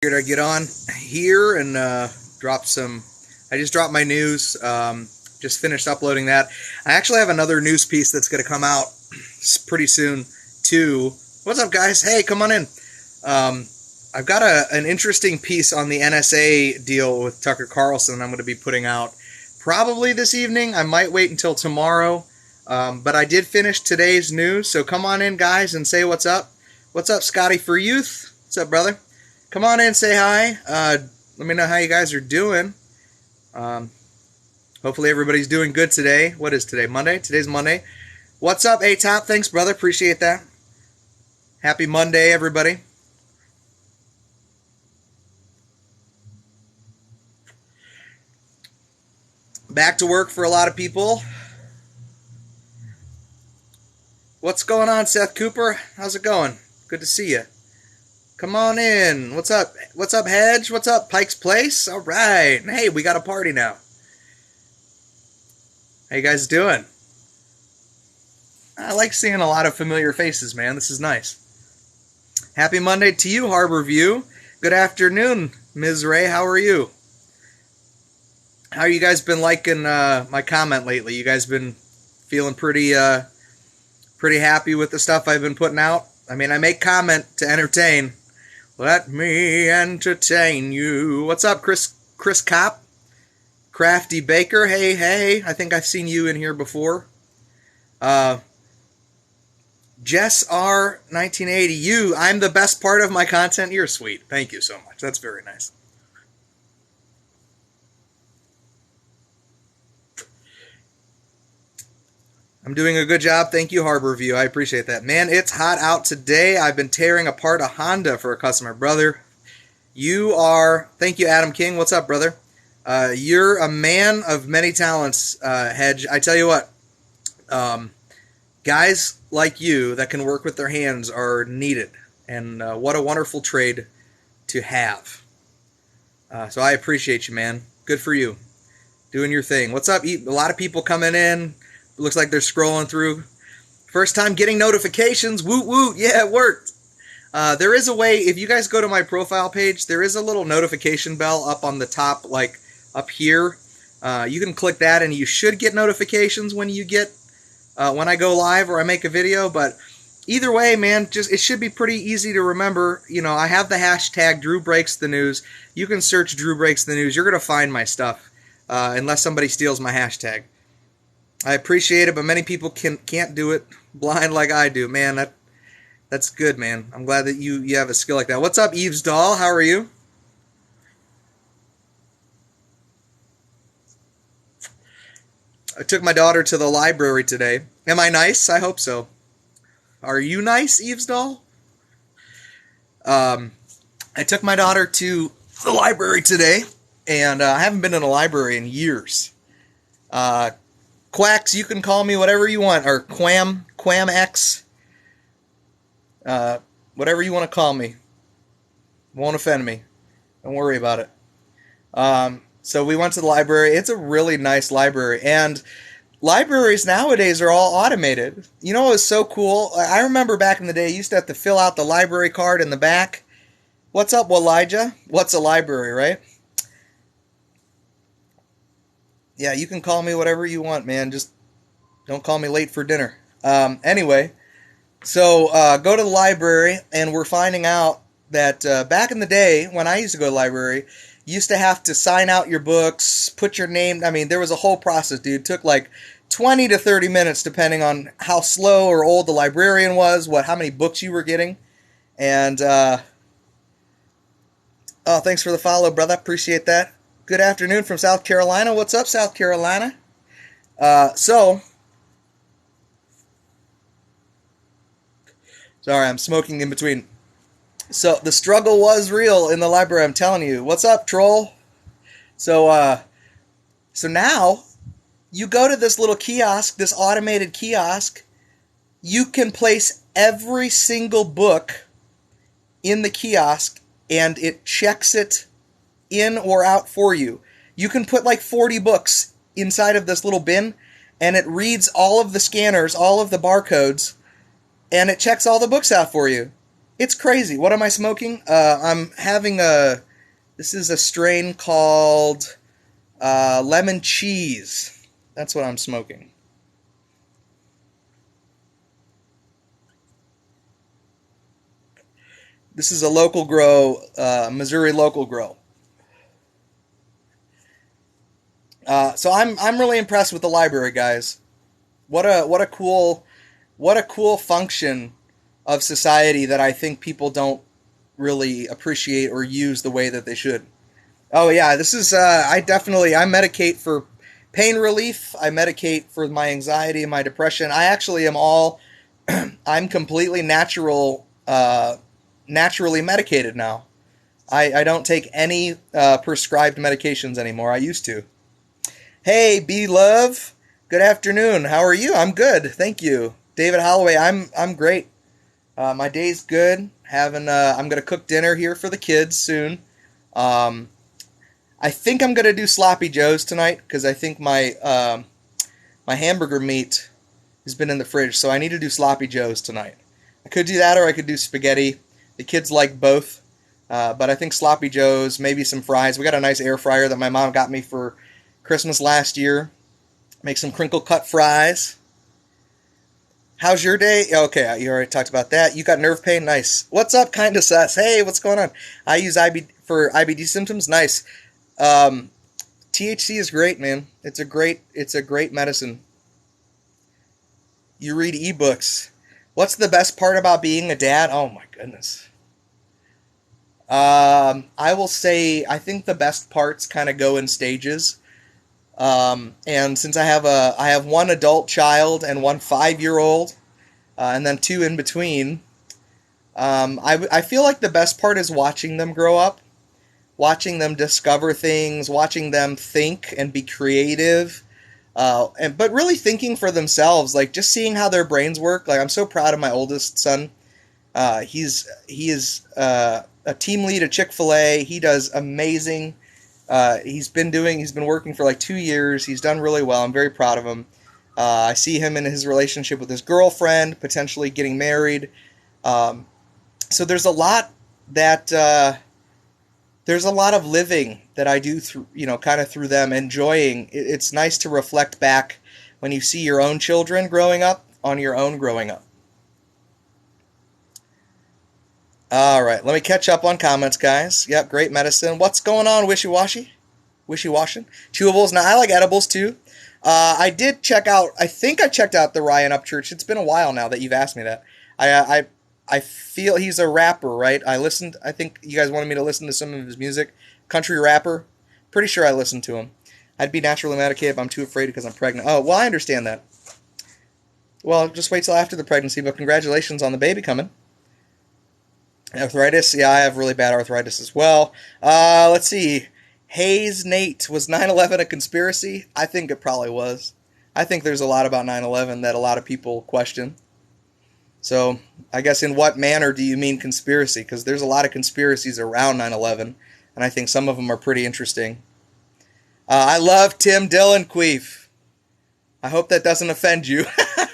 Figured I'd get on here and drop some. I just dropped my news. Just finished uploading that. I actually have another news piece that's going to come out pretty soon too. What's up, guys? Hey, come on in. I've got an interesting piece on the NSA deal with Tucker Carlson. I'm going to be putting out probably this evening. I might wait until tomorrow, but I did finish today's news. So come on in, guys, and say what's up. What's up, Scotty for Youth? What's up, brother? Come on in, say hi. Let me know how you guys are doing. Hopefully everybody's doing good today. What is today? Monday? Today's Monday. What's up, A-Top? Thanks, brother. Appreciate that. Happy Monday, everybody. Back to work for a lot of people. What's going on, Seth Cooper? How's it going? Good to see you. Come on in. What's up? What's up, Hedge? What's up, Pike's Place? All right. Hey, we got a party now. How you guys doing? I like seeing a lot of familiar faces, man. This is nice. Happy Monday to you, Harbor View. Good afternoon, Ms. Ray. How are you? How you guys been liking my comment lately? You guys been feeling pretty happy with the stuff I've been putting out? I mean, I make comment to entertain. Let me entertain you. What's up, Chris Kopp? Crafty Baker. Hey. I think I've seen you in here before. Jess R. 1980. You. I'm the best part of my content. You're sweet. Thank you so much. That's very nice. I'm doing a good job. Thank you, Harbor View. I appreciate that. Man, it's hot out today. I've been tearing apart a Honda for a customer. Brother, you are... Thank you, Adam King. What's up, brother? You're a man of many talents, Hedge. I tell you what, guys like you that can work with their hands are needed. And what a wonderful trade to have. So I appreciate you, man. Good for you. Doing your thing. What's up? A lot of people coming in. Looks like they're scrolling through. First time getting notifications. Woot woot. Yeah, it worked. There is a way, if you guys go to my profile page, there is a little notification bell up on the top, like up here. You can click that and you should get notifications when you get, when I go live or I make a video. But either way, man, it should be pretty easy to remember. You know, I have the hashtag Drew Breaks the News. You can search Drew Breaks the News. You're going to find my stuff, unless somebody steals my hashtag. I appreciate it, but many people can't do it blind like I do. Man, that's good, man. I'm glad that you have a skill like that. What's up, Eve's Doll? How are you? I took my daughter to the library today. Am I nice? I hope so. Are you nice, Eve's Doll? I took my daughter to the library today, and I haven't been in a library in years. Quacks, you can call me whatever you want, or Quam-X, whatever you want to call me. Won't offend me. Don't worry about it. So we went to the library. It's a really nice library, and libraries nowadays are all automated. You know what was so cool? I remember back in the day, you used to have to fill out the library card in the back. What's up, Elijah? What's a library, right? Yeah, you can call me whatever you want, man. Just don't call me late for dinner. Anyway, so go to the library, and we're finding out that back in the day, when I used to go to the library, you used to have to sign out your books, put your name... I mean, there was a whole process, dude. It took like 20 to 30 minutes, depending on how slow or old the librarian was, how many books you were getting. And, oh, thanks for the follow, brother. Appreciate that. Good afternoon from South Carolina. What's up, South Carolina? Sorry, I'm smoking in between. So the struggle was real in the library, I'm telling you. What's up, troll? So now you go to this little kiosk, this automated kiosk. You can place every single book in the kiosk, and it checks it in or out for you. You can put like 40 books inside of this little bin, and it reads all of the scanners, all of the barcodes, and it checks all the books out for you. It's crazy. What am I smoking? I'm having this is a strain called lemon cheese. That's what I'm smoking. This is a local grow, Missouri local grow. So I'm really impressed with the library, guys. What a cool function of society that I think people don't really appreciate or use the way that they should. Oh yeah, this is I medicate for pain relief. I medicate for my anxiety and my depression. I actually am all I'm completely naturally medicated now. I don't take any prescribed medications anymore. I used to. Hey, B Love. Good afternoon. How are you? I'm good. Thank you. David Holloway, I'm great. My day's good. I'm gonna cook dinner here for the kids soon. Um, I think I'm gonna do sloppy joes tonight because I think my hamburger meat has been in the fridge, so I need to do sloppy joes tonight. I could do that, or I could do spaghetti. The kids like both, but I think sloppy joes, maybe some fries. We got a nice air fryer that my mom got me for Christmas last year. Make some crinkle cut fries. How's your day? Okay, you already talked about that. You got nerve pain? Nice. What's up, kinda sus? Hey, what's going on? I use for IBD symptoms. Nice. Um, THC is great, man. It's a great medicine. You read ebooks. What's the best part about being a dad? Oh my goodness. I will say I think the best parts kind of go in stages. And since I have one adult child and one 5-year old, and then two in between, I feel like the best part is watching them grow up, watching them discover things, watching them think and be creative, but really thinking for themselves, like just seeing how their brains work. Like I'm so proud of my oldest son. He is a team lead at Chick-fil-A. He does amazing. He's been working for like 2 years. He's done really well. I'm very proud of him. I see him in his relationship with his girlfriend, potentially getting married. Um, so that there's a lot of living that I do through, kind of through them, enjoying. It's nice to reflect back when you see your own children growing up on your own growing up. All right, let me catch up on comments, guys. Yep, great medicine. What's going on, wishy-washy? Wishy-washing? Chewables. Now, I like edibles, too. I did check out, I think I checked out the Ryan Upchurch. It's been a while now that you've asked me that. I feel he's a rapper, right? I think you guys wanted me to listen to some of his music. Country rapper. Pretty sure I listened to him. I'd be naturally medicated, but I'm too afraid because I'm pregnant. Oh, well, I understand that. Well, just wait till after the pregnancy, but congratulations on the baby coming. Arthritis? Yeah, I have really bad arthritis as well. Let's see. Hayes Nate, was 9/11 a conspiracy? I think it probably was. I think there's a lot about 9/11 that a lot of people question. So, I guess in what manner do you mean conspiracy? Because there's a lot of conspiracies around 9/11, and I think some of them are pretty interesting. I love Tim Dillon, Queef. I hope that doesn't offend you.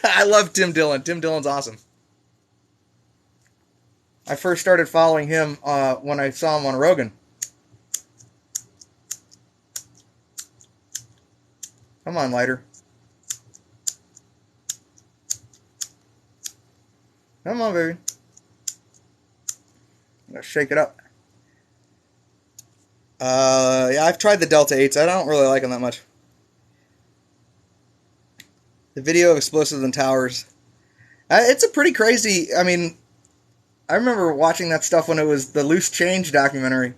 I love Tim Dillon. Tim Dillon's awesome. I first started following him when I saw him on Rogan. Come on, lighter. Come on, baby. Gotta shake it up. Yeah, I've tried the Delta 8s. I don't really like them that much. The video of explosives and towers. It's a pretty crazy. I mean, I remember watching that stuff when it was the Loose Change documentary.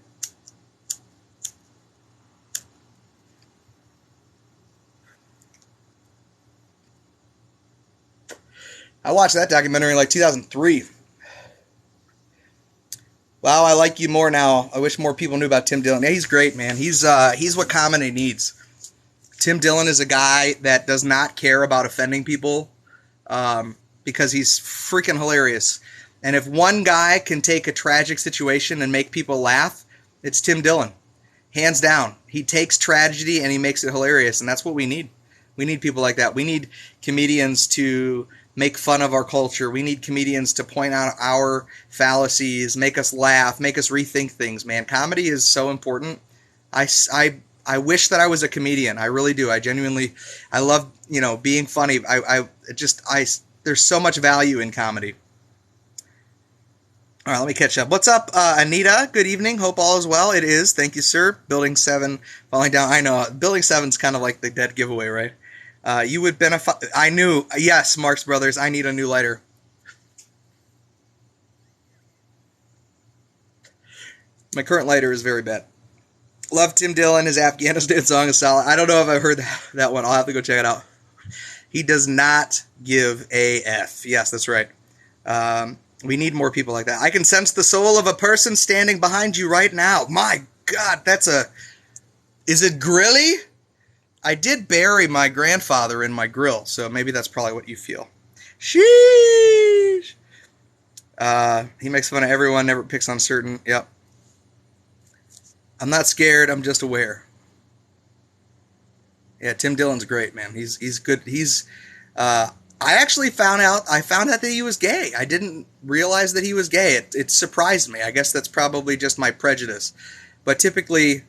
I watched that documentary in like 2003. Wow, I like you more now. I wish more people knew about Tim Dillon. Yeah, he's great, man. He's what comedy needs. Tim Dillon is a guy that does not care about offending people because he's freaking hilarious. And if one guy can take a tragic situation and make people laugh, it's Tim Dillon. Hands down. He takes tragedy and he makes it hilarious, and that's what we need. We need people like that. We need comedians to make fun of our culture. We need comedians to point out our fallacies, make us laugh, make us rethink things, man. Comedy is so important. I wish that I was a comedian. I really do. I genuinely, I love, being funny. There's so much value in comedy. All right, let me catch up. What's up, Anita? Good evening. Hope all is well. It is. Thank you, sir. Building 7 falling down. I know. Building 7's kind of like the dead giveaway, right? You would benefit. I knew. Yes, Marx Brothers. I need a new lighter. My current lighter is very bad. Love Tim Dillon. His Afghanistan song is solid. I don't know if I've heard that one. I'll have to go check it out. He does not give a F. Yes, that's right. We need more people like that. I can sense the soul of a person standing behind you right now. My God, is it grilly? I did bury my grandfather in my grill, so maybe that's probably what you feel. Sheesh. He makes fun of everyone, never picks on certain. Yep. I'm not scared, I'm just aware. Yeah, Tim Dillon's great, man. He's good. I actually found out that he was gay. I didn't realize that he was gay. It surprised me. I guess that's probably just my prejudice. But typically,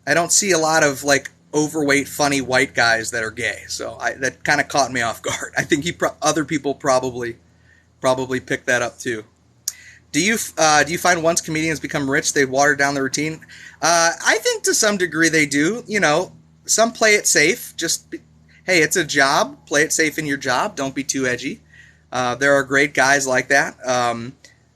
I don't see a lot of like overweight, funny white guys that are gay. So that kind of caught me off guard. I think other people probably picked that up too. Do you find once comedians become rich, they water down their routine? I think to some degree they do. Some play it safe. Hey, it's a job. Play it safe in your job. Don't be too edgy. There are great guys like that.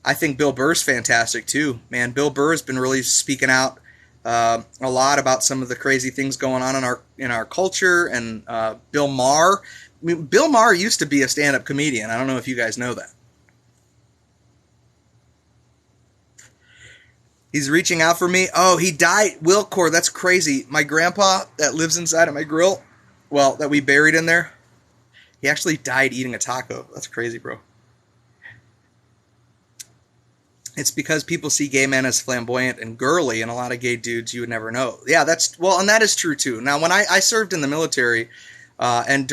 I think Bill Burr's fantastic too. Man, Bill Burr has been really speaking out a lot about some of the crazy things going on in our culture. And Bill Maher. Bill Maher used to be a stand-up comedian. I don't know if you guys know that. He's reaching out for me. Oh, he died. Wilcor, that's crazy. My grandpa that lives inside of my grill, that we buried in there, he actually died eating a taco. That's crazy, bro. It's because people see gay men as flamboyant and girly, and a lot of gay dudes you would never know. Yeah, and that is true too. Now, when I served in the military, and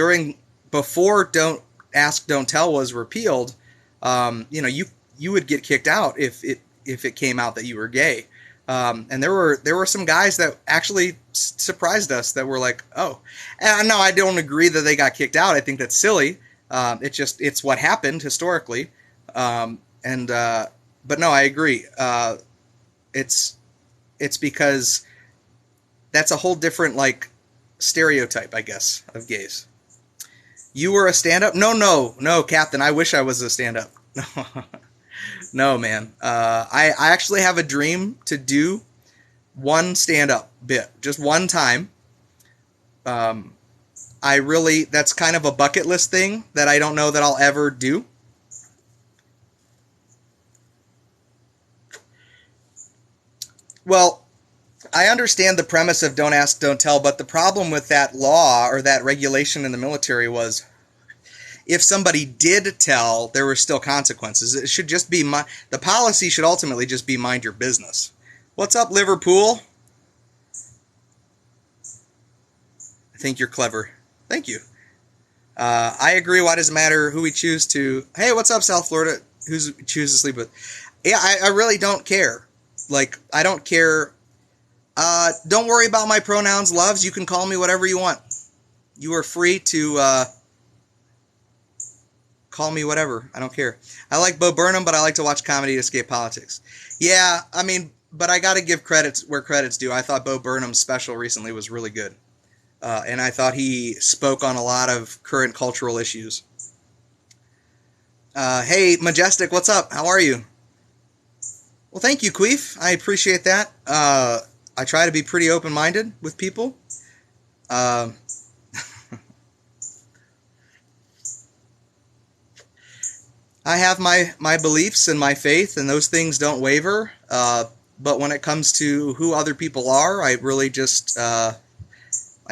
before Don't Ask, Don't Tell was repealed, you would get kicked out if it came out that you were gay. And there were some guys that actually surprised us that were like, oh, and no, I don't agree that they got kicked out. I think that's silly. It's what happened historically. But no, I agree. It's because that's a whole different like stereotype, I guess, of gays. You were a stand-up? No, Captain. I wish I was a stand-up. No, man. I actually have a dream to do one stand-up bit, just one time. That's kind of a bucket list thing that I don't know that I'll ever do. Well, I understand the premise of Don't Ask, Don't Tell, but the problem with that law or that regulation in the military was if somebody did tell, there were still consequences. It should just be the policy should ultimately just be mind your business. What's up, Liverpool? I think you're clever. Thank you. I agree. Why does it matter who we choose to? Hey, what's up, South Florida? Who choose to sleep with? Yeah, I really don't care. Like, I don't care. Don't worry about my pronouns, loves. You can call me whatever you want. You are free to call me whatever. I don't care. I like Bo Burnham, but I like to watch comedy to escape politics. Yeah, I mean, but I got to give credits where credit's due. I thought Bo Burnham's special recently was really good. And I thought he spoke on a lot of current cultural issues. Hey, Majestic, what's up? How are you? Well, thank you, Queef. I appreciate that. I try to be pretty open-minded with people. I have my beliefs and my faith, and those things don't waver. But when it comes to who other people are, I really just I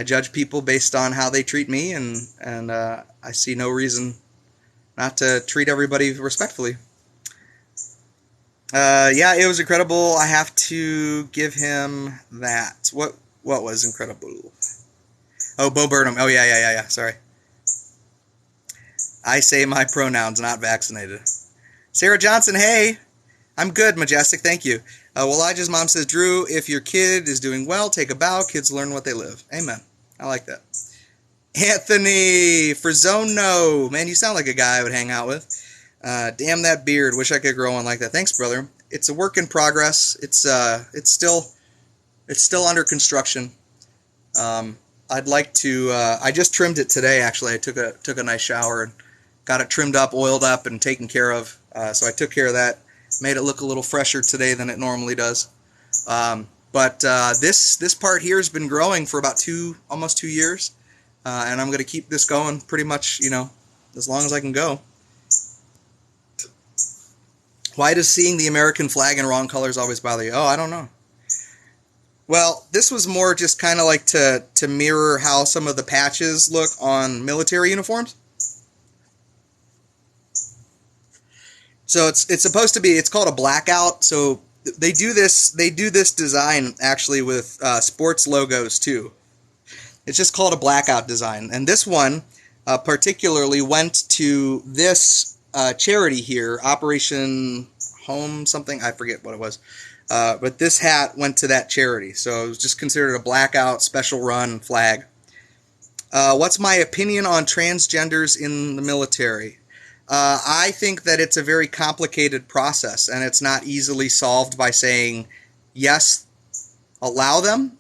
judge people based on how they treat me, and I see no reason not to treat everybody respectfully. Yeah, it was incredible. I have to give him that. What was incredible? Oh, Bo Burnham. Oh, yeah. Sorry. I say my pronouns, not vaccinated. Sarah Johnson, hey. I'm good, Majestic, thank you. Elijah's mom says, Drew, if your kid is doing well, take a bow. Kids learn what they live. Amen. I like that. Anthony, for Zone No. Man, you sound like a guy I would hang out with. Damn that beard. Wish I could grow one like that. Thanks, brother. It's a work in progress. It's still under construction. I'd like to. I just trimmed it today. Actually, I took a nice shower and got it trimmed up, oiled up, and taken care of. So I took care of that. Made it look a little fresher today than it normally does. But this part here has been growing for about almost 2 years, and I'm going to keep this going pretty much, as long as I can go. Why does seeing the American flag in wrong colors always bother you? Oh, I don't know. Well, this was more just kind of like to mirror how some of the patches look on military uniforms. So it's supposed to be, it's called a blackout. So they do this design actually with sports logos too. It's just called a blackout design. And this one particularly went to this charity here, Operation Home something, I forget what it was. But this hat went to that charity. So it was just considered a blackout special run flag. What's my opinion on transgenders in the military? I think that it's a very complicated process, and it's not easily solved by saying, yes, allow them,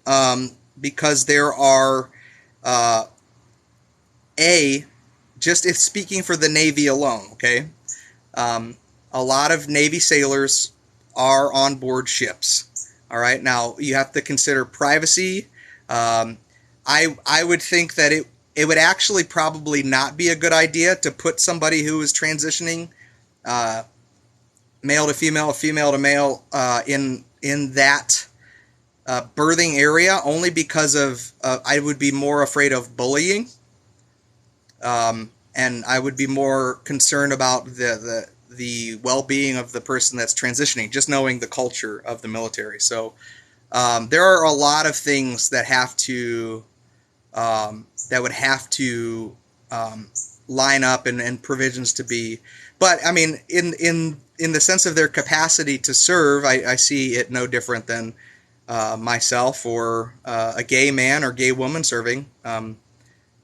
because there are, just if speaking for the Navy alone, okay, a lot of Navy sailors are on board ships, all right? Now, you have to consider privacy. I would think that it would actually probably not be a good idea to put somebody who is transitioning male to female, female to male in that birthing area, only because of I would be more afraid of bullying, and I would be more concerned about the well-being of the person that's transitioning, just knowing the culture of the military. So there are a lot of things that have to that would have to line up and provisions to be. But I mean, in the sense of their capacity to serve, I see it no different than myself or a gay man or gay woman serving.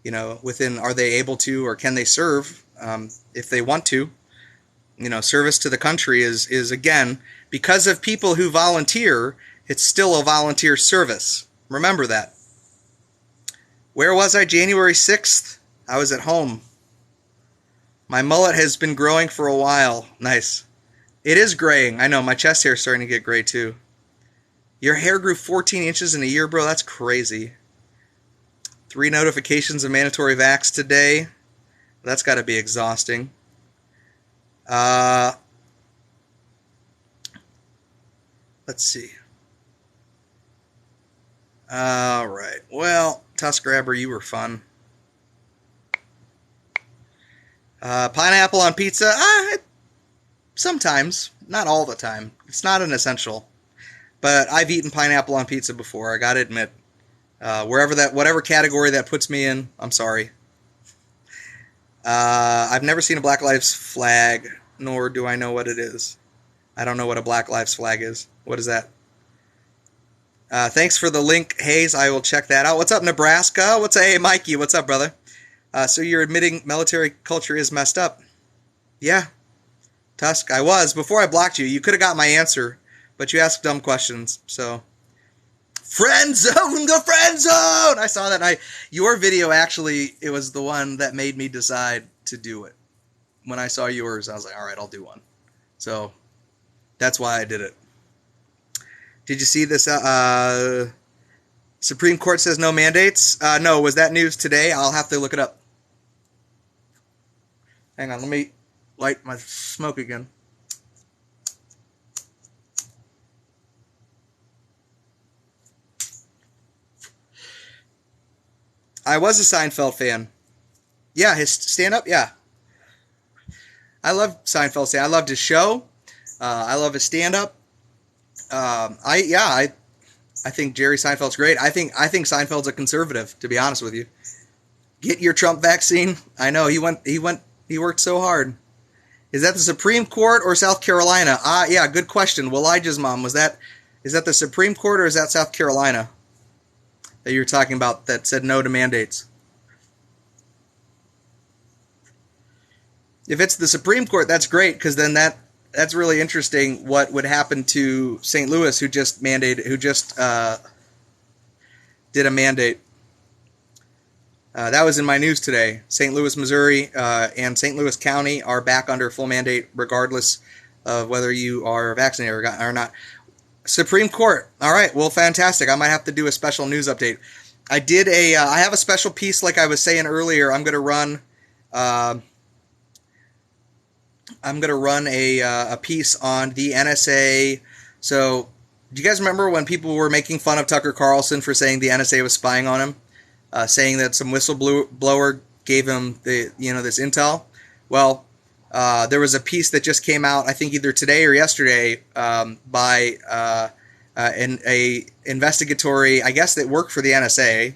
Within, are they able to or can they serve if they want to? Service to the country is again, because of people who volunteer, it's still a volunteer service. Remember that. Where was I? January 6th? I was at home. My mullet has been growing for a while. Nice. It is graying. I know, my chest hair is starting to get gray too. Your hair grew 14 inches in a year, bro? That's crazy. 3 notifications of mandatory vax today. That's got to be exhausting. Let's see. All right. Well, Tusk Grabber, you were fun. Pineapple on pizza? Sometimes. Not all the time. It's not an essential. But I've eaten pineapple on pizza before, I gotta admit. Whatever category that puts me in, I'm sorry. I've never seen a Black Lives flag, nor do I know what it is. I don't know what a Black Lives flag is. What is that? Thanks for the link, Hayes. I will check that out. What's up, Nebraska? Hey, Mikey? What's up, brother? So you're admitting military culture is messed up? Yeah, Tusk, I was. Before I blocked you, you could have got my answer, but you asked dumb questions, so... Friend zone, the friend zone! I saw that. Your video, actually, it was the one that made me decide to do it. When I saw yours, I was like, all right, I'll do one. So, that's why I did it. Did you see this? Supreme Court says no mandates? No, was that news today? I'll have to look it up. Hang on, let me light my smoke again. I was a Seinfeld fan. Yeah, his stand-up, yeah. I love Seinfeld stand. I loved his show. I love his stand-up. I think Jerry Seinfeld's great. I think Seinfeld's a conservative, to be honest with you. Get your Trump vaccine. I know he went He worked so hard. Is that the Supreme Court or South Carolina? Yeah, good question. Elijah's mom, is that the Supreme Court or is that South Carolina that you're talking about that said no to mandates? If it's the Supreme Court, that's great, because then that's really interesting what would happen to St. Louis, who just did a mandate. That was in my news today. St. Louis, Missouri, and St. Louis County are back under full mandate, regardless of whether you are vaccinated or not. Supreme Court. All right. Well, fantastic. I might have to do a special news update. I have a special piece, like I was saying earlier. I'm going to run a piece on the NSA. So, do you guys remember when people were making fun of Tucker Carlson for saying the NSA was spying on him? Saying that some whistleblower gave him this intel. Well, there was a piece that just came out, I think either today or yesterday, by a investigatory, I guess, that worked for the NSA,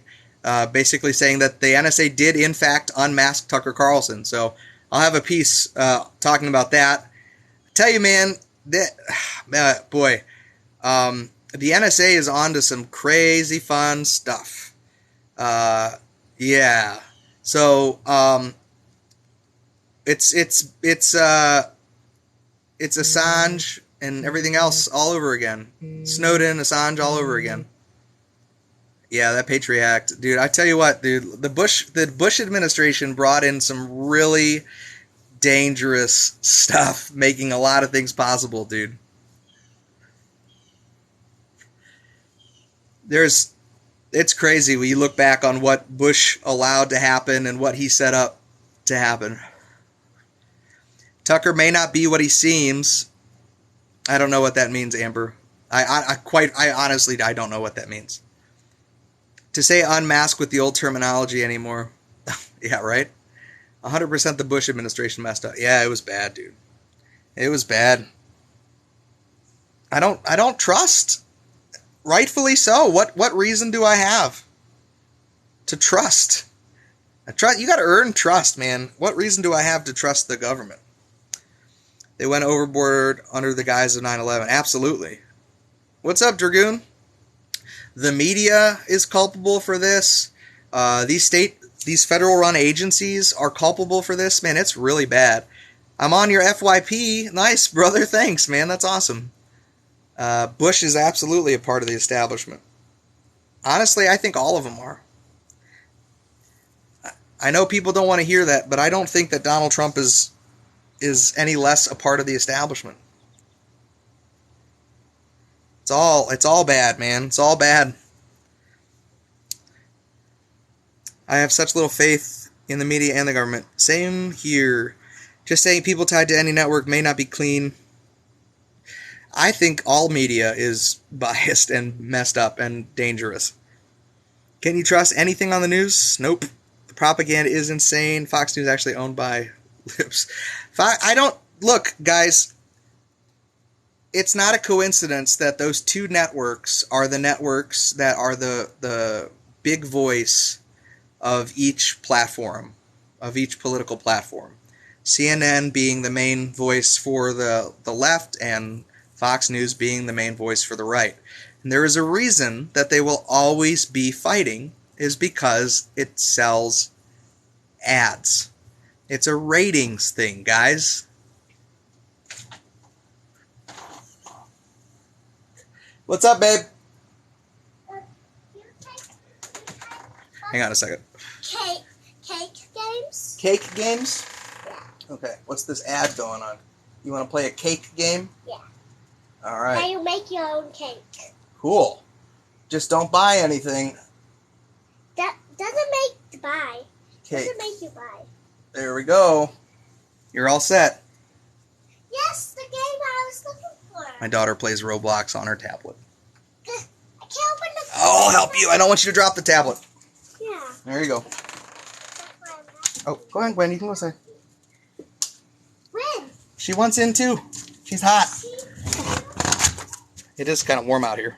basically saying that the NSA did in fact unmask Tucker Carlson. So I'll have a piece talking about that. I tell you, man, the NSA is on to some crazy fun stuff. Yeah. So, it's Assange and everything else all over again. Snowden, Assange, all over again. Yeah, that Patriot Act, dude. I tell you what, dude. The Bush administration brought in some really dangerous stuff, making a lot of things possible, dude. It's crazy when you look back on what Bush allowed to happen and what he set up to happen. Tucker may not be what he seems. I don't know what that means, Amber. I honestly don't know what that means. To say unmask with the old terminology anymore. Yeah, right? 100% the Bush administration messed up. Yeah, it was bad, dude. It was bad. I don't trust. Rightfully so. What reason do I have to trust? You got to earn trust, man. What reason do I have to trust the government? They went overboard under the guise of 9/11. Absolutely. What's up, Dragoon? The media is culpable for this. These federal-run agencies are culpable for this. Man, it's really bad. I'm on your FYP. Nice, brother. Thanks, man. That's awesome. Bush is absolutely a part of the establishment. Honestly, I think all of them are. I know people don't want to hear that, but I don't think that Donald Trump is any less a part of the establishment. It's all bad, man. It's all bad. I have such little faith in the media and the government. Same here. Just saying people tied to any network may not be clean. I think all media is biased and messed up and dangerous. Can you trust anything on the news? Nope. The propaganda is insane. Fox News actually owned by Libs. Look, guys, it's not a coincidence that those two networks are the networks that are the big voice of each platform, of each political platform. CNN being the main voice for the left, and Fox News being the main voice for the right. And there is a reason that they will always be fighting, is because it sells ads. It's a ratings thing, guys. What's up, babe? Hang on a second. Cake games? Cake games? Yeah. Okay, what's this ad going on? You want to play a cake game? Yeah. All right. Now you make your own cake. Cool. Just don't buy anything. That doesn't make you buy. Cake. Doesn't make you buy. There we go. You're all set. Yes, the game I was looking for. My daughter plays Roblox on her tablet. I can't open the. Oh, I'll help you. I don't want you to drop the tablet. Yeah. There you go. Oh, go ahead, Gwen. You can go say. When? She wants in too. She's hot. It is kind of warm out here.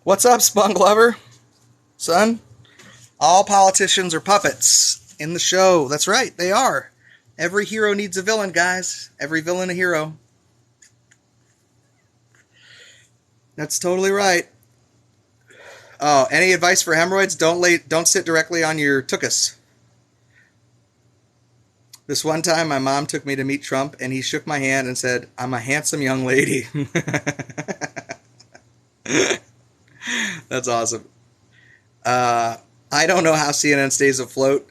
What's up, Spunk Lover? Son? All politicians are puppets. in the show. That's right, they are. Every hero needs a villain, guys. Every villain a hero. That's totally right. Oh, any advice for hemorrhoids? Don't sit directly on your tuchus. This one time, my mom took me to meet Trump, and he shook my hand and said, "I'm a handsome young lady." That's awesome. I don't know how CNN stays afloat.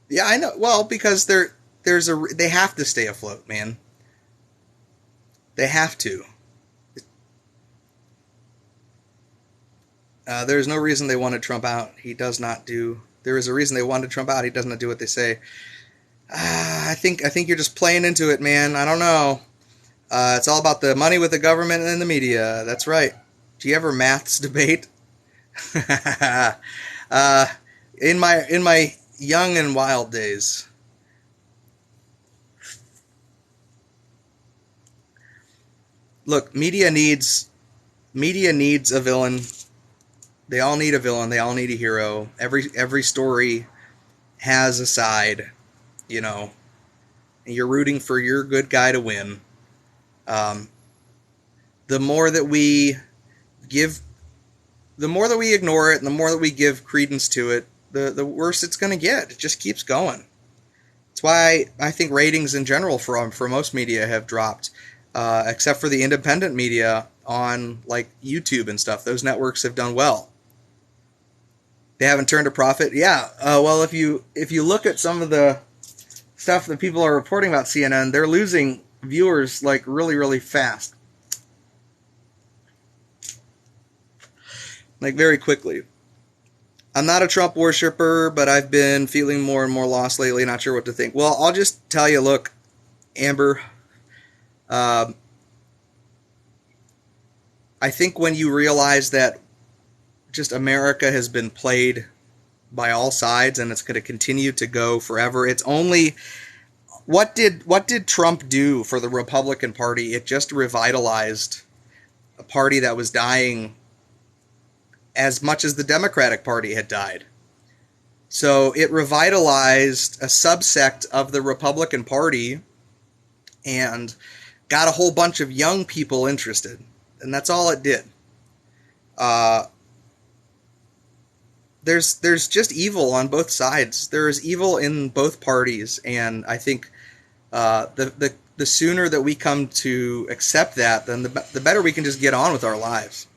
Yeah, I know. Well, because they have to stay afloat, man. They have to. There's no reason they wanted Trump out. He does not do. There is a reason they wanted Trump out. He does not do what they say. I think you're just playing into it, man. I don't know. It's all about the money with the government and the media. That's right. Do you ever maths debate? In my young and wild days. Look, media needs a villain. They all need a villain. They all need a hero. Every story has a side, you know. And you're rooting for your good guy to win. The more that we ignore it, and the more that we give credence to it, the worse it's going to get. It just keeps going. That's why I think ratings in general for most media have dropped, except for the independent media on like YouTube and stuff. Those networks have done well. They haven't turned a profit. Yeah. Well, if you look at some of the stuff that people are reporting about CNN, they're losing viewers like really, really fast. Like very quickly. I'm not a Trump worshiper, but I've been feeling more and more lost lately, not sure what to think. Well, I'll just tell you, look, Amber, I think when you realize that just America has been played by all sides and it's going to continue to go forever, it's only... What did Trump do for the Republican Party? It just revitalized a party that was dying as much as the Democratic Party had died. So it revitalized a subsect of the Republican Party and got a whole bunch of young people interested. And that's all it did. There's just evil on both sides. There is evil in both parties, and I think the sooner that we come to accept that, then the better we can just get on with our lives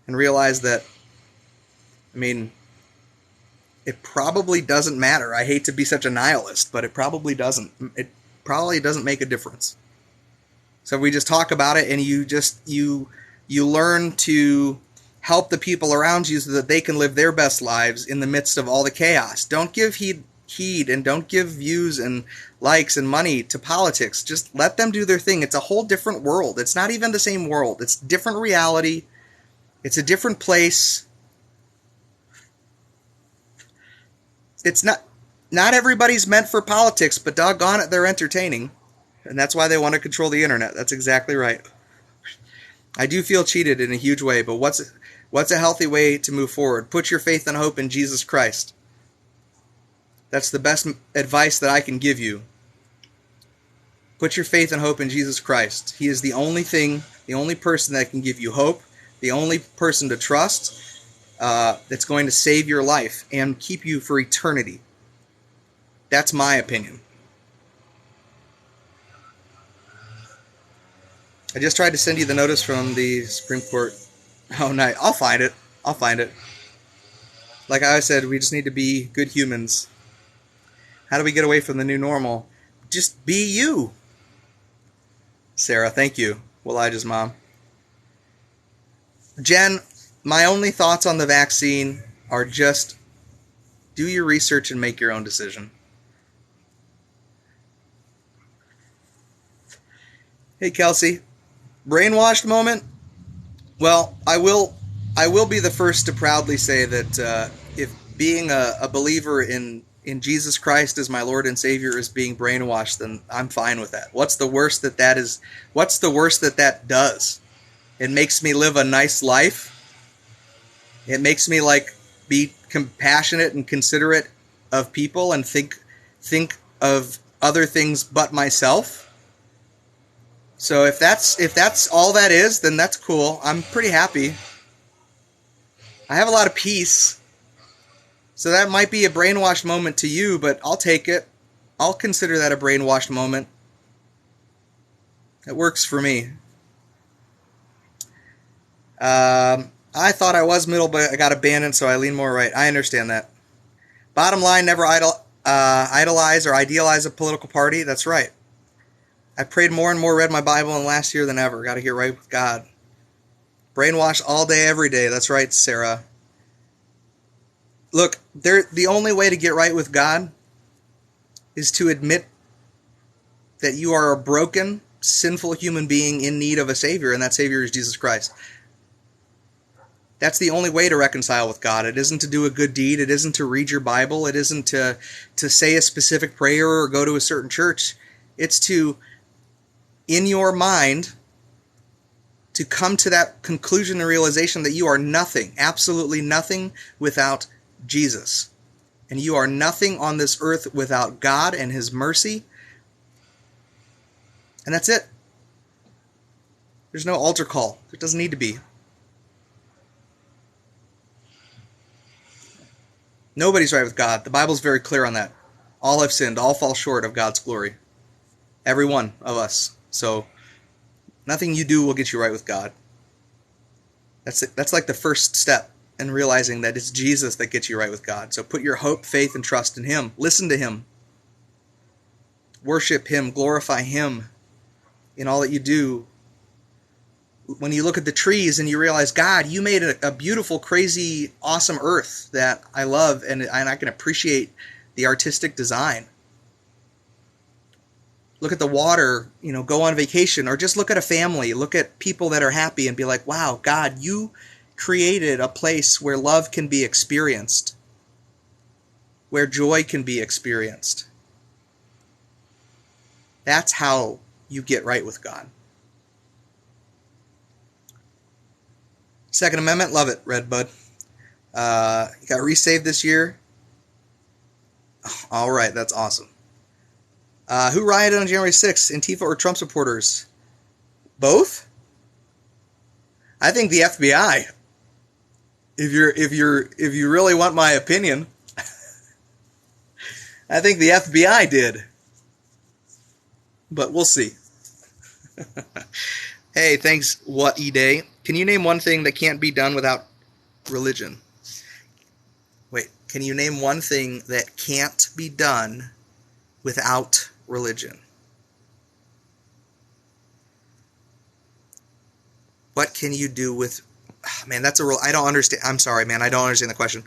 and realize that, I mean, it probably doesn't matter. I hate to be such a nihilist, but it probably doesn't. It probably doesn't make a difference. So we just talk about it, and you learn to help the people around you so that they can live their best lives in the midst of all the chaos. Don't give heed and don't give views and likes and money to politics. Just let them do their thing. It's a whole different world. It's not even the same world. It's different reality. It's a different place. It's not everybody's meant for politics, but doggone it, they're entertaining. And that's why they want to control the internet. That's exactly right. I do feel cheated in a huge way, but what's a healthy way to move forward? Put your faith and hope in Jesus Christ. That's the best advice that I can give you. Put your faith and hope in Jesus Christ. He is the only thing, the only person that can give you hope, the only person to trust that's going to save your life and keep you for eternity. That's my opinion. I just tried to send you the notice from the Supreme Court. Oh, nice. I'll find it. Like I said, we just need to be good humans. How do we get away from the new normal? Just be you. Sarah, thank you. Elijah's mom. Jen, my only thoughts on the vaccine are just do your research and make your own decision. Hey, Kelsey. Brainwashed moment? Well, I will be the first to proudly say that if being a believer in Jesus Christ as my Lord and Savior is being brainwashed, then I'm fine with that. What's the worst that is? What's the worst that does? It makes me live a nice life. It makes me be compassionate and considerate of people and think of other things but myself. So if that's all that is, then that's cool. I'm pretty happy. I have a lot of peace. So that might be a brainwashed moment to you, but I'll take it. I'll consider that a brainwashed moment. It works for me. I thought I was middle, but I got abandoned, so I lean more right. I understand that. Bottom line, never idolize or idealize a political party. That's right. I prayed more and more, read my Bible in the last year than ever. Got to get right with God. Brainwash all day, every day. That's right, Sarah. Look, the only way to get right with God is to admit that you are a broken, sinful human being in need of a Savior, and that Savior is Jesus Christ. That's the only way to reconcile with God. It isn't to do a good deed. It isn't to read your Bible. It isn't to say a specific prayer or go to a certain church. It's to, in your mind, to come to that conclusion and realization that you are nothing, absolutely nothing without Jesus. And you are nothing on this earth without God and His mercy. And that's it. There's no altar call. There doesn't need to be. Nobody's right with God. The Bible's very clear on that. All have sinned. All fall short of God's glory. Every one of us. So nothing you do will get you right with God. That's like the first step in realizing that it's Jesus that gets you right with God. So put your hope, faith, and trust in Him. Listen to Him. Worship Him. Glorify Him in all that you do. When you look at the trees and you realize, God, you made a beautiful, crazy, awesome earth that I love, and I can appreciate the artistic design. Look at the water, go on vacation, or just look at a family, look at people that are happy and be like, wow, God, you created a place where love can be experienced, where joy can be experienced. That's how you get right with God. Second Amendment, love it, Redbud. You got resaved this year? All right, that's awesome. Who rioted on January 6th? Antifa or Trump supporters? Both? I think the FBI. If you really want my opinion, I think the FBI did. But we'll see. Hey, thanks, What E-Day. Can you name one thing that can't be done without religion? Wait, can you name one thing that can't be done without religion? What can you do with... Man, that's a real... I don't understand. I'm sorry, man. I don't understand the question.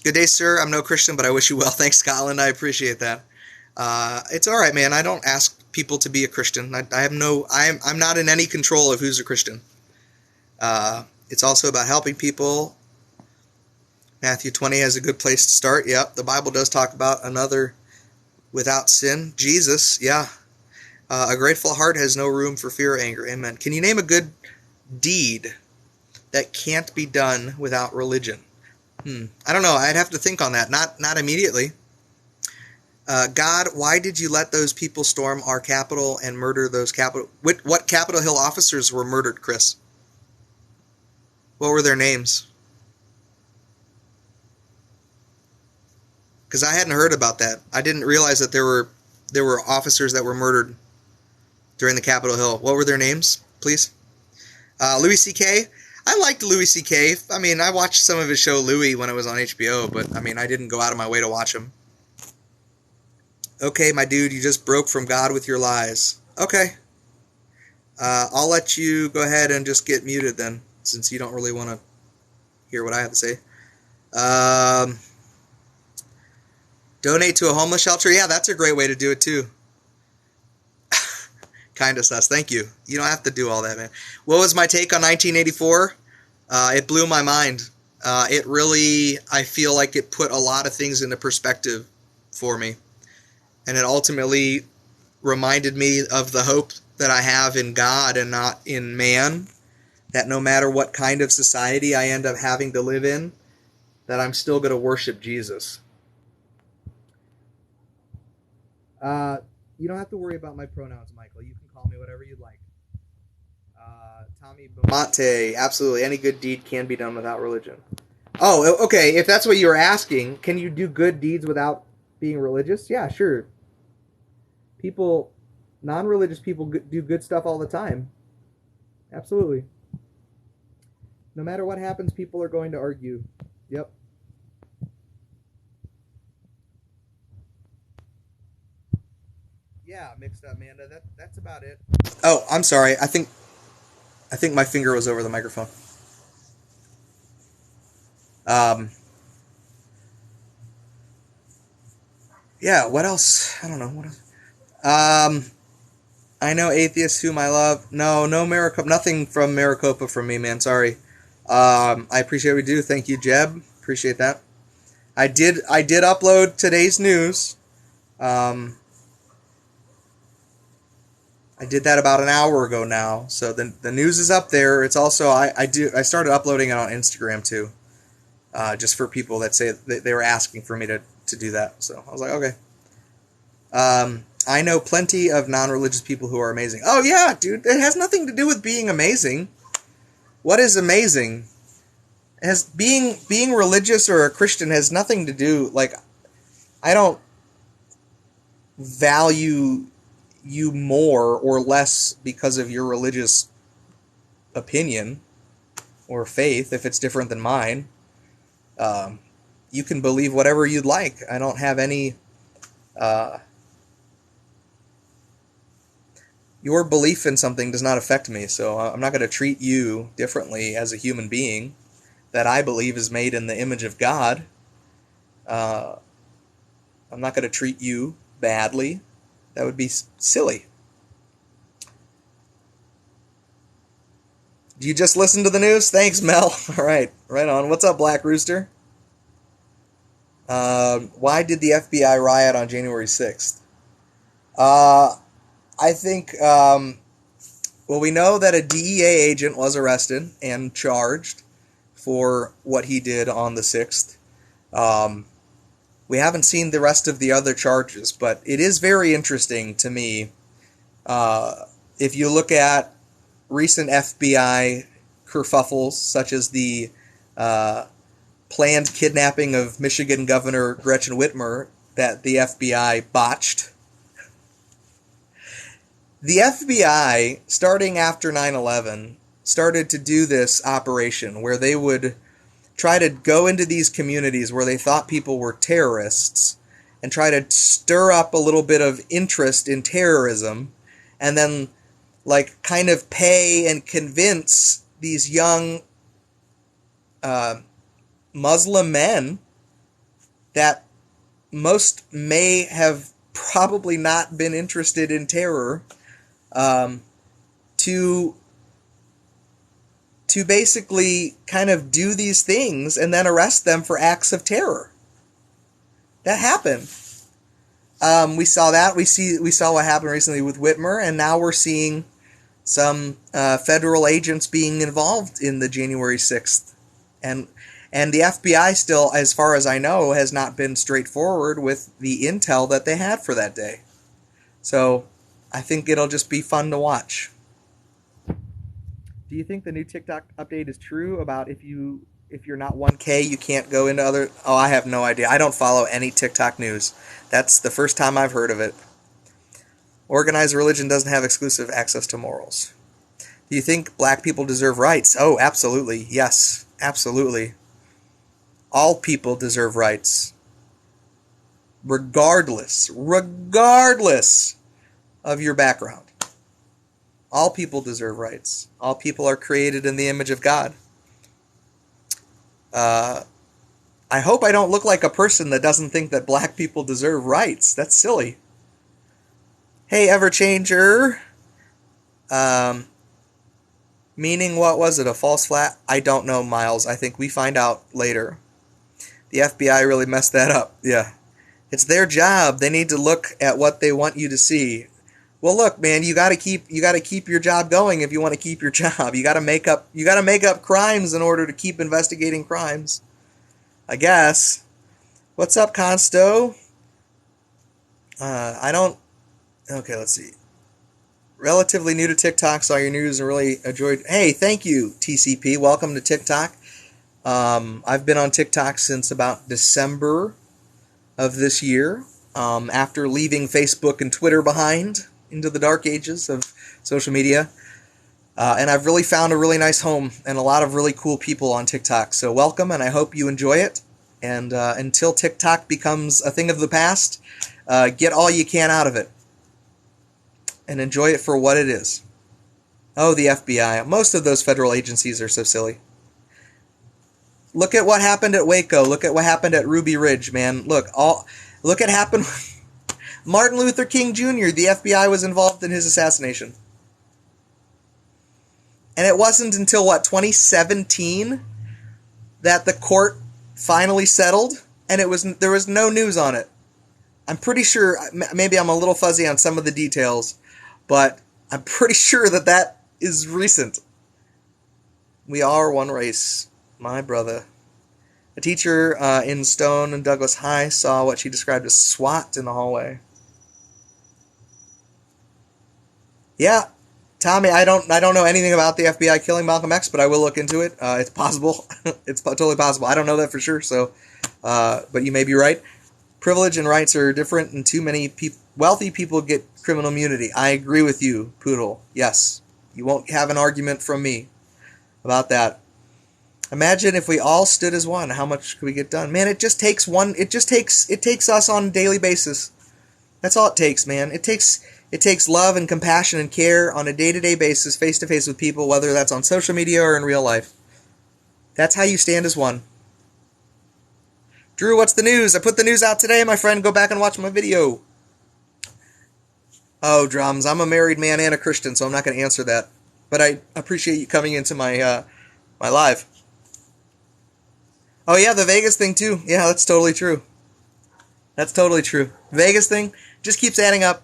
Good day, sir. I'm no Christian, but I wish you well. Thanks, Scotland. I appreciate that. It's all right, man. I don't ask people to be a Christian. I'm not in any control of who's a Christian. It's also about helping people. Matthew 20 has a good place to start. Yep, the Bible does talk about another without sin. Jesus, yeah. A grateful heart has no room for fear or anger. Amen. Can you name a good deed that can't be done without religion? I don't know. I'd have to think on that. Not immediately. God, why did you let those people storm our Capitol and murder those what Capitol Hill officers were murdered, Chris? What were their names? Because I hadn't heard about that. I didn't realize that there were officers that were murdered during the Capitol Hill. What were their names, please? Louis C.K. I liked Louis C.K. I mean, I watched some of his show Louis when it was on HBO, but I mean, I didn't go out of my way to watch him. Okay, my dude, you just broke from God with your lies. Okay. I'll let you go ahead and just get muted then, since you don't really want to hear what I have to say. Donate to a homeless shelter. Yeah, that's a great way to do it too. Kind of sus. Thank you. You don't have to do all that, man. What was my take on 1984? It blew my mind. It really, I feel like it put a lot of things into perspective for me. And it ultimately reminded me of the hope that I have in God and not in man. That no matter what kind of society I end up having to live in, that I'm still going to worship Jesus. You don't have to worry about my pronouns, Michael. You can call me whatever you'd like. Tommy Monte, absolutely. Any good deed can be done without religion. Oh, okay. If that's what you were asking, can you do good deeds without being religious? Yeah, sure. People, non-religious people do good stuff all the time. Absolutely. No matter what happens, people are going to argue. Yep. Yeah, mixed up, Amanda. That's about it. Oh, I'm sorry. I think my finger was over the microphone. Um, yeah. What else? I don't know. What else? I know atheists whom I love. No Maricopa. Nothing from Maricopa from me, man. Sorry. I appreciate what we do. Thank you, Jeb. Appreciate that. I did upload today's news. I did that about an hour ago now. So the news is up there. It's also I started uploading it on Instagram too. Just for people that say they were asking for me to do that. So I was like, okay. I know plenty of non-religious people who are amazing. Oh yeah, dude, it has nothing to do with being amazing. What is amazing? It has being religious or a Christian has nothing to do. Like, I don't value you more or less because of your religious opinion or faith if it's different than mine. You can believe whatever you'd like. I don't have any. Your belief in something does not affect me, so I'm not going to treat you differently as a human being that I believe is made in the image of God. I'm not going to treat you badly. That would be silly. Do you just listen to the news? Thanks, Mel. All right, right on. What's up, Black Rooster? Why did the FBI riot on January 6th? I think, well, we know that a DEA agent was arrested and charged for what he did on the 6th. We haven't seen the rest of the other charges, but it is very interesting to me. If you look at recent FBI kerfuffles, such as the planned kidnapping of Michigan Governor Gretchen Whitmer that the FBI botched. The FBI, starting after 9/11, started to do this operation where they would try to go into these communities where they thought people were terrorists and try to stir up a little bit of interest in terrorism and then like kind of pay and convince these young Muslim men that most may have probably not been interested in terror to basically kind of do these things and then arrest them for acts of terror. That happened. We saw that. We saw what happened recently with Whitmer, and now we're seeing some federal agents being involved in the January 6th. And the FBI still, as far as I know, has not been straightforward with the intel that they had for that day. So I think it'll just be fun to watch. Do you think the new TikTok update is true about if you're not 1K, you can't go into other... Oh, I have no idea. I don't follow any TikTok news. That's the first time I've heard of it. Organized religion doesn't have exclusive access to morals. Do you think black people deserve rights? Oh, absolutely. Yes, absolutely. All people deserve rights. Regardless of your background. All people deserve rights. All people are created in the image of God. I hope I don't look like a person that doesn't think that black people deserve rights. That's silly. Hey, Everchanger. Meaning, what was it? A false flag? I don't know, Miles. I think we find out later. The FBI really messed that up. Yeah. It's their job. They need to look at what they want you to see. Well, look, man, you got to keep your job going if you want to keep your job. You got to make up crimes in order to keep investigating crimes. I guess. What's up, Consto? I don't. Okay, let's see. Relatively new to TikTok, saw your news and really enjoyed. Hey, thank you, TCP. Welcome to TikTok. I've been on TikTok since about December of this year, after leaving Facebook and Twitter behind into the dark ages of social media. And I've really found a really nice home and a lot of really cool people on TikTok. So welcome, and I hope you enjoy it. And until TikTok becomes a thing of the past, get all you can out of it and enjoy it for what it is. Oh, the FBI. Most of those federal agencies are so silly. Look at what happened at Waco. Look at what happened at Ruby Ridge, man. Look at happened. Martin Luther King Jr. The FBI was involved in his assassination. And it wasn't until, 2017 that the court finally settled, and there was no news on it. I'm pretty sure, maybe I'm a little fuzzy on some of the details, but I'm pretty sure that is recent. We are one race, my brother. A teacher in Stone and Douglas High saw what she described as SWAT in the hallway. Yeah, Tommy, I don't know anything about the FBI killing Malcolm X, but I will look into it. It's possible. It's totally possible. I don't know that for sure, so, but you may be right. Privilege and rights are different, and too many wealthy people get criminal immunity. I agree with you, Poodle. Yes, you won't have an argument from me about that. Imagine if we all stood as one. How much could we get done? Man, it just takes one. It takes us on a daily basis. That's all it takes, man. It takes love and compassion and care on a day-to-day basis, face-to-face with people, whether that's on social media or in real life. That's how you stand as one. Drew, what's the news? I put the news out today, my friend. Go back and watch my video. Oh, drums. I'm a married man and a Christian, so I'm not going to answer that. But I appreciate you coming into my my live. Oh, yeah, the Vegas thing, too. Yeah, that's totally true. That's totally true. Vegas thing just keeps adding up.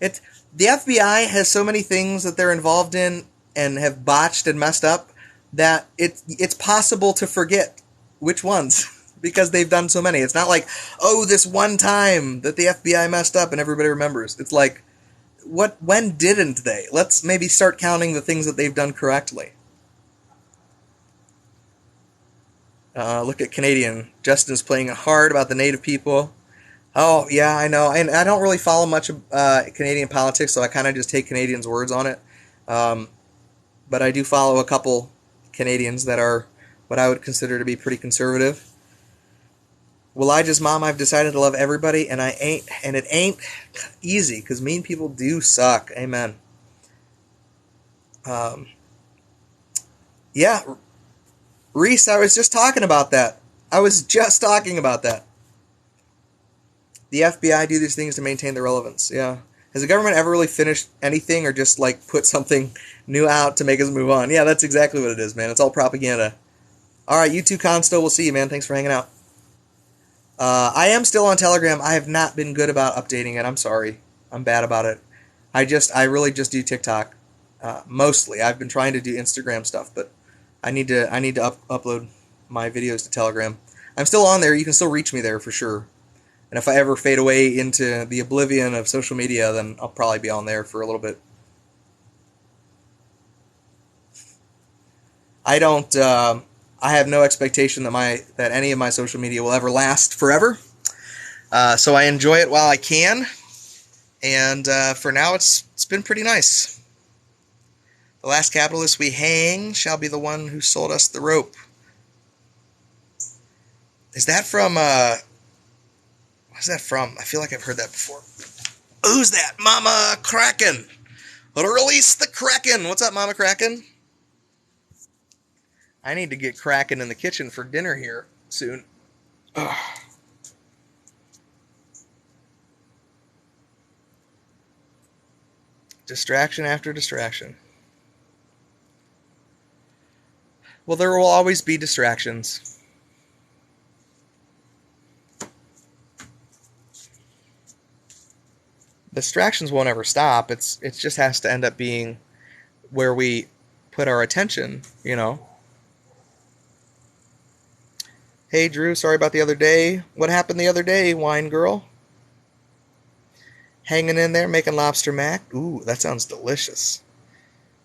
The FBI has so many things that they're involved in and have botched and messed up that it's possible to forget which ones because they've done so many. It's not like, oh, this one time that the FBI messed up and everybody remembers. It's like, when didn't they? Let's maybe start counting the things that they've done correctly. Look at Canadian. Justin's playing hard about the native people. Oh, yeah, I know. And I don't really follow much Canadian politics, so I kind of just take Canadians' words on it. But I do follow a couple Canadians that are what I would consider to be pretty conservative. Well, Mom, I've decided to love everybody, and it ain't easy, because mean people do suck. Amen. Yeah, Reese, I was just talking about that. The FBI do these things to maintain their relevance. Yeah. Has the government ever really finished anything or just put something new out to make us move on? Yeah, that's exactly what it is, man. It's all propaganda. All right, you too, Consto. We'll see you, man. Thanks for hanging out. I am still on Telegram. I have not been good about updating it. I'm sorry. I'm bad about it. I really just do TikTok. Mostly. I've been trying to do Instagram stuff, but I need to upload my videos to Telegram. I'm still on there. You can still reach me there for sure. And if I ever fade away into the oblivion of social media, then I'll probably be on there for a little bit. I have no expectation that any of my social media will ever last forever. So I enjoy it while I can. And for now, it's been pretty nice. The last capitalist we hang shall be the one who sold us the rope. Is that from... What's that from? I feel like I've heard that before. Who's that? Mama Kraken. Release the Kraken. What's up, Mama Kraken? I need to get Kraken in the kitchen for dinner here soon. Ugh. Distraction after distraction. Well, there will always be distractions. Distractions won't ever stop. It just has to end up being where we put our attention, you know. Hey, Drew, sorry about the other day. What happened the other day, wine girl? Hanging in there, making lobster mac. Ooh, that sounds delicious.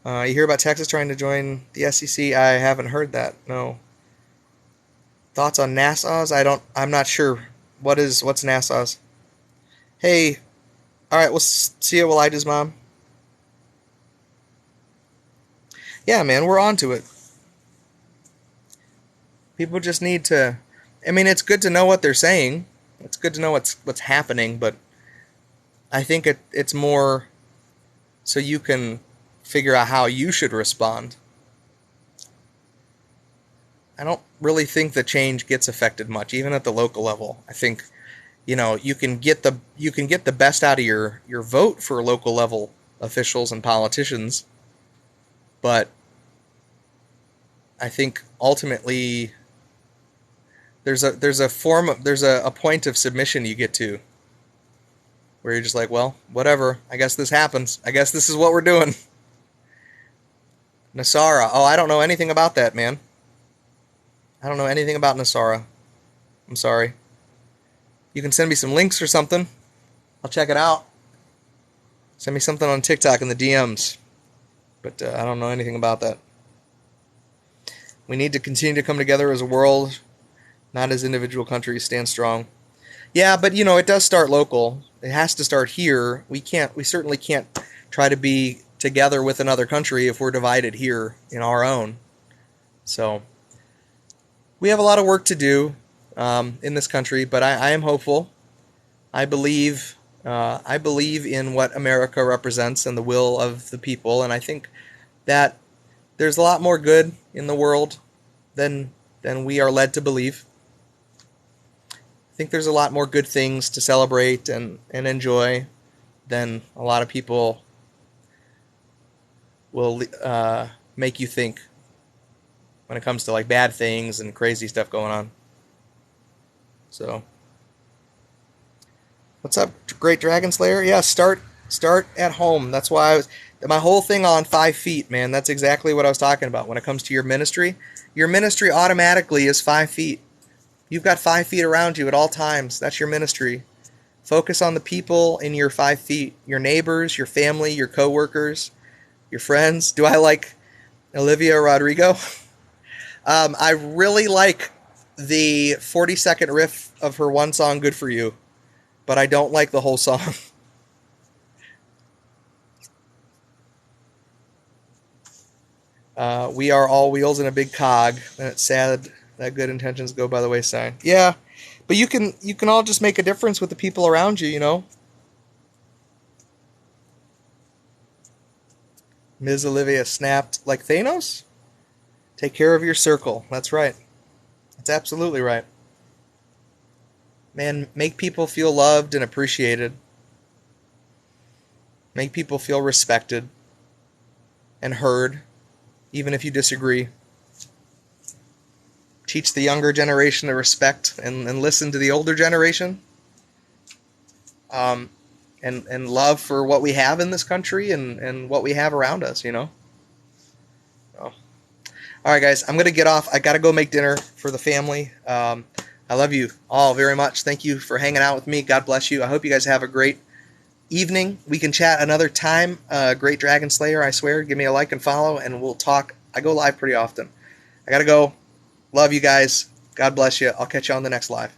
You hear about Texas trying to join the SEC? I haven't heard that. No. Thoughts on Nassau's? I'm not sure. What's Nassau's? Hey, all right. We'll see you, Elijah's mom. Yeah, man, we're on to it. People just need to. I mean, it's good to know what they're saying. It's good to know what's happening, but I think it's more so you can figure out how you should respond. I don't really think the change gets affected much, even at the local level. I think, you can get the best out of your vote for local level officials and politicians, but I think ultimately there's a point of submission you get to where you're just like, well, whatever. I guess this happens. I guess this is what we're doing. Nasara. Oh, I don't know anything about that, man. I don't know anything about Nasara. I'm sorry. You can send me some links or something. I'll check it out. Send me something on TikTok in the DMs. But I don't know anything about that. We need to continue to come together as a world, not as individual countries. Stand strong. Yeah, but it does start local. It has to start here. We certainly can't try to be together with another country if we're divided here in our own. So we have a lot of work to do in this country, but I am hopeful. I believe in what America represents and the will of the people, and I think that there's a lot more good in the world than we are led to believe. I think there's a lot more good things to celebrate and enjoy than a lot of people will make you think when it comes to like bad things and crazy stuff going on. So, what's up, Great Dragon Slayer? Yeah, start at home. That's why my whole thing on 5 feet, man. That's exactly what I was talking about when it comes to your ministry. Your ministry automatically is 5 feet. You've got 5 feet around you at all times. That's your ministry. Focus on the people in your 5 feet. Your neighbors, your family, your coworkers, your friends. Do I like Olivia Rodrigo? I really like the 40-second riff of her one song, Good For You. But I don't like the whole song. We are all wheels in a big cog, and it's sad that good intentions go by the wayside. Yeah, but you can all just make a difference with the people around you, Ms. Olivia snapped like Thanos? Take care of your circle. That's right. That's absolutely right. Man, make people feel loved and appreciated. Make people feel respected and heard, even if you disagree. Teach the younger generation to respect and listen to the older generation. And love for what we have in this country and what we have around us, So. All right, guys, I'm going to get off. I got to go make dinner for the family. I love you all very much. Thank you for hanging out with me. God bless you. I hope you guys have a great evening. We can chat another time. Great Dragon Slayer, I swear. Give me a like and follow, and we'll talk. I go live pretty often. I got to go. Love you guys. God bless you. I'll catch you on the next live.